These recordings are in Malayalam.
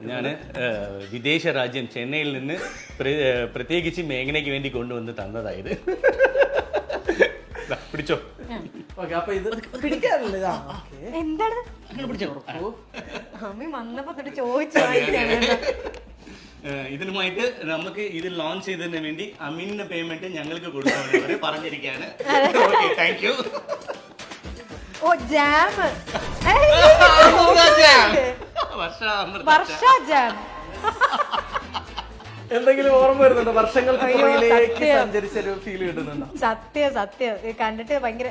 ഞാൻ വിദേശ രാജ്യം ചെന്നൈയിൽ നിന്ന് പ്രത്യേകിച്ച് മേഘനയ്ക്ക് വേണ്ടി കൊണ്ടുവന്ന് തന്നതായത്. പിടിച്ചോ. അപ്പൊ ഇത് പിടിക്കാറില്ല. എന്താണ് അമ്മ വന്നപ്പോ തൊട്ട് ചോദിച്ചു. ഇതിനുമായിട്ട് നമുക്ക് ഇത് ലോഞ്ച് ചെയ്തതിന് വേണ്ടി അമീനിന്റെ പേയ്മെന്റ് ഞങ്ങൾക്ക് കൊടുക്കാൻ പറഞ്ഞിരിക്കുകയാണ്. Thank you. ഓ ജാം, വർഷ ജാം. എന്തെങ്കിലും ഓർമ്മ വരുന്നുണ്ടോ? വർഷങ്ങൾക്ക് പുറകിലേക്ക് സഞ്ചരിച്ച ഒരു ഫീൽ കിട്ടുന്നുണ്ടോ? സത്യം കണ്ടിട്ട് ഭയങ്കര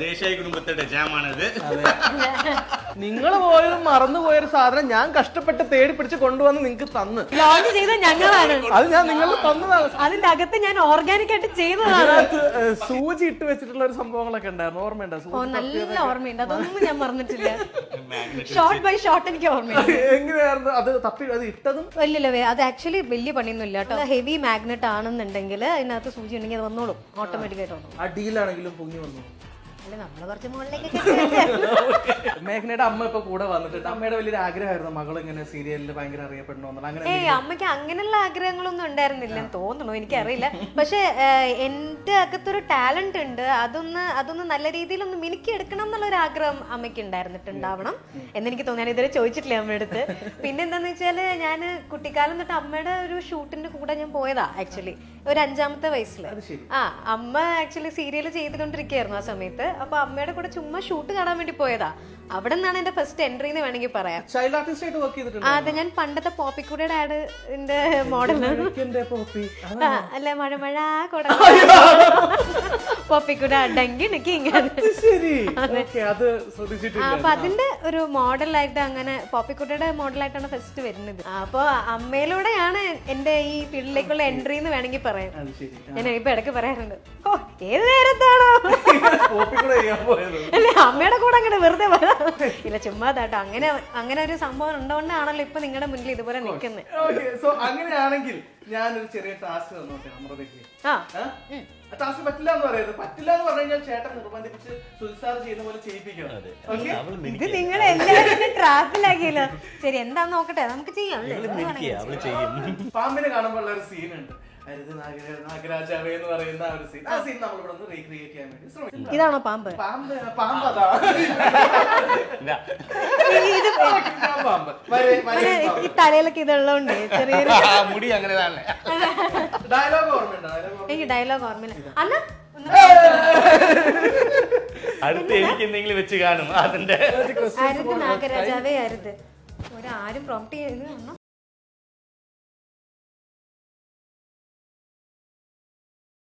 ദേശായി കുടുംബത്തിന്റെ ജാമാണത്. നിങ്ങൾ പോയതും മറന്നുപോയൊരു സാധനം ഞാൻ കഷ്ടപ്പെട്ട് തേടി പിടിച്ച് കൊണ്ടുവന്ന് നിങ്ങൾക്ക് തന്ന് ലോഞ്ച് ചെയ്ത ഞങ്ങളാണ്. അത് ഞാൻ നിങ്ങൾക്ക് തന്നതാണ്. അതിന്റെ അകത്ത് ഞാൻ ഓർഗാനിക് ആയിട്ട് ചെയ്തതാണ്. സൂചി ഇട്ട് വെച്ചിട്ടുള്ള ഒരു സംഭവങ്ങളൊക്കെ ഉണ്ടായിരുന്നു. ഓർമ്മയുണ്ടോ? ഓ നല്ല ഓർമ്മയുണ്ട്. അതൊന്നും ഞാൻ മറന്നിട്ടില്ല. ഷോർട്ട് ബൈ ഷോർട്ട് എനിക്ക് ഓർമ്മയുണ്ട്. എങ്ങനെയായിരുന്നു അത് തപ്പി അത് ഇട്ടതും? വലിയ അത് ആക്ച്വലി വലിയ പണിയൊന്നും ഇല്ല കേട്ടോ. ഹെവി മാഗ്നറ്റ് ആണെന്നുണ്ടെങ്കിൽ അതിനകത്ത് സൂചി ഉണ്ടെങ്കിൽ അത് വന്നോളും, ഓട്ടോമാറ്റിക് ആയിട്ട് വന്നോളും. ആ ഡീലാണെങ്കിലും പൊങ്ങി വന്നു. അല്ല നമ്മള് കുറച്ച് മുകളിലേക്ക്. മേഘനയുടെ അമ്മ ഇപ്പൊ കൂടെ വന്നിട്ടുണ്ട്. അമ്മയുടെ വലിയൊരു ആഗ്രഹമായിരുന്നു മകൾ ഇങ്ങനെ സീരിയലിൽ ഭയങ്കര അറിയപ്പെടണമെന്നുള്ള. അങ്ങനെ അമ്മയ്ക്ക് അങ്ങനെയുള്ള ആഗ്രഹങ്ങളൊന്നും ഉണ്ടായിരുന്നില്ലെന്ന് തോന്നുന്നു, എനിക്കറിയില്ല. പക്ഷെ എന്റെ അകത്തൊരു ടാലന്റ് ഉണ്ട്. അതൊന്ന് നല്ല രീതിയിലൊന്ന് മിനുക്കി എടുക്കണം എന്നുള്ളൊരു ആഗ്രഹം അമ്മയ്ക്ക് ഉണ്ടായിരുന്നിട്ടുണ്ടാവണം എന്നെനിക്ക് തോന്നി. ഞാൻ ഇതുവരെ ചോദിച്ചിട്ടില്ല അമ്മയുടെ അടുത്ത്. പിന്നെ എന്താന്ന് വെച്ചാല് ഞാൻ കുട്ടിക്കാലം തൊട്ട് അമ്മയുടെ ഒരു ഷൂട്ടിന്റെ കൂടെ ഞാൻ പോയതാ ആക്ച്വലി, ഒരു 5ാമത്തെ വയസ്സിൽ. അമ്മ ആക്ച്വലി സീരിയൽ ചെയ്തുകൊണ്ടിരിക്കുകയായിരുന്നു ആ സമയത്ത്. അപ്പൊ അമ്മയുടെ കൂടെ ചുമ്മാ ഷൂട്ട് കാണാൻ വേണ്ടി പോയതാ. അവിടെ നിന്നാണ് എന്റെ ഫസ്റ്റ് എൻട്രി എന്ന് വേണമെങ്കിൽ പറയാം. ചൈൽഡ് ആർട്ടിസ്റ്റ് ആയിട്ട് വർക്ക് ചെയ്തിട്ടുണ്ട്. അതെ, ഞാൻ പണ്ടത്തെ പോപ്പിക്കൂടെ ആഡിന്റെ മോഡലാണ്. അല്ല മഴ മഴ കൂടെ പോപ്പിക്കൂടെ ഡങ്കി നിക്കി ഇങ്ങനെ. അപ്പൊ അതിന്റെ ഒരു മോഡലായിട്ട്, അങ്ങനെ പോപ്പിക്കുട്ടിയുടെ മോഡലായിട്ടാണ് ഫസ്റ്റ് വരുന്നത്. അപ്പൊ അമ്മയിലൂടെയാണ് എന്റെ ഈ ഫീൽഡിലേക്കുള്ള എൻട്രി എന്ന് വേണമെങ്കിൽ പറയാം. ഞാൻ ഇപ്പൊ ഇടയ്ക്ക് പറയാറുണ്ട്, ഓ ഏത് നേരത്താണോ അല്ലെ അമ്മയുടെ കൂടെ അങ്ങനെ വെറുതെ പറയാം. ഇല്ല ചുമ്മാതാട്ടോ. അങ്ങനെ ഒരു സംഭവം ഉണ്ടോണ്ടാണല്ലോ ഇപ്പൊ നിങ്ങളുടെ മുന്നിൽ ഇതുപോലെ നിൽക്കുന്നത്. അങ്ങനെയാണെങ്കിൽ ഞാനൊരു ചെറിയ ടാസ്ക് തന്നോട്ടെ അമൃതയ്ക്ക്. ടാസ്ക് പറ്റില്ല എന്ന് പറയരുത്. പറ്റില്ല എന്ന് പറഞ്ഞു കഴിഞ്ഞാൽ ചേട്ടൻ നിർബന്ധിപ്പിച്ച് സുൽസാർ ചെയ്യുന്ന പോലെ ചെയ്യിപ്പിക്കണം. ഇത് നിങ്ങൾ എല്ലാവരും ട്രാപ്പിലാക്കിയല്ലോ. ശരി എന്താന്ന് നോക്കട്ടെ, നമുക്ക് ചെയ്യാം. പാമ്പിനെ കാണുമ്പോൾ ഉള്ള ഒരു സീനുണ്ട്, നാഗരാജാവേ എന്ന് പറയുന്ന ഒരു സീൻ. ആ സീൻ നമ്മൾ ഇവിടെ ഒന്ന് റീക്രിയേറ്റ് ചെയ്യാൻ വേണ്ടി ശ്രമിക്കും. ഇതാണോ പാമ്പ്? പാമ്പ് അതാ ഈ തലയിലൊക്കെ ഇതുള്ളതുകൊണ്ട് ചെറിയൊരു മുടി അങ്ങനെ. ഡയലോഗ് ഓർമ്മയുണ്ടോ? എനിക്ക് ഡയലോഗ് ഓർമ്മയില്ല. അന്ന് അടുത്ത് എനിക്ക് എന്തെങ്കിലും വെച്ച് കാണും. അതിന്റെ അരുത് നാഗരാജാവേ അരുത്. ഒരാരും പ്രോംപ്റ്റ് ചെയ്ത്